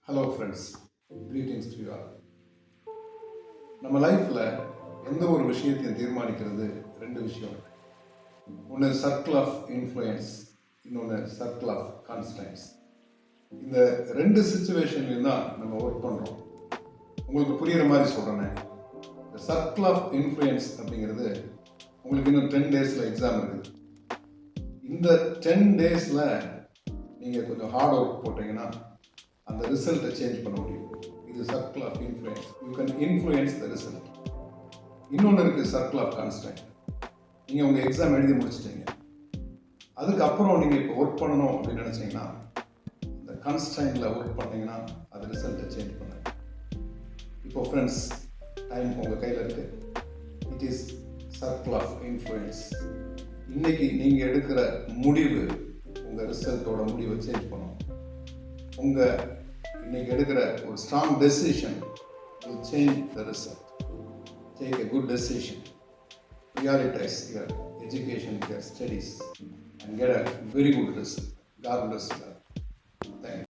Hello friends, greetings to you all. நம்ம லைஃப்பில் எந்த ஒரு விஷயத்தையும் தீர்மானிக்கிறது ரெண்டு விஷயம். ஒன்று சர்க்கிள் ஆஃப் இன்ஃப்ளூயன்ஸ், இன்னொன்று சர்க்கிள் ஆஃப் கான்ஸ்டன்ஸ். இந்த ரெண்டு சுச்சுவேஷன்லையும் தான் நம்ம ஒர்க் பண்ணுறோம். உங்களுக்கு புரிகிற மாதிரி சொல்கிறேன். இந்த சர்க்கிள் ஆஃப் இன்ஃப்ளூயன்ஸ் அப்படிங்கிறது உங்களுக்கு இன்னும் 10 டேஸில் எக்ஸாம் இருக்குது. இந்த 10 டேஸில் நீங்கள் கொஞ்சம் ஹார்ட் ஒர்க் போட்டிங்கன்னா அந்த ரிசல்ட்டை சேஞ்ச் பண்ண முடியும். இது circle of influence. You can influence the result. இன்னொன்று இருக்குது சர்க்கிள் ஆஃப் கான்ஸ்டன்ட். நீங்கள் உங்கள் எக்ஸாம் எழுதி முடிச்சிட்டீங்க, அதுக்கப்புறம் நீங்கள் இப்போ ஒர்க் பண்ணணும் அப்படின்னு நினச்சிங்கன்னா இந்த கான்ஸ்டன்ட்டில் ஒர்க் பண்ணிங்கன்னா அது ரிசல்ட்டை சேஞ்ச் பண்ண. இப்போ ஃப்ரெண்ட்ஸ், டைம் உங்கள் கையில் இருக்குது. It is circle of influence. இன்னைக்கு நீங்கள் எடுக்கிற முடிவு உங்கள் ரிசல்ட்டோட முடிவை சேஞ்ச் பண்ணும். உங்கள் இன்னைக்கு எடுக்கிற ஒரு strong decision will change the result. Take a good decision. Prioritize your education, your studies, and get a very good result. God bless you. Thank you.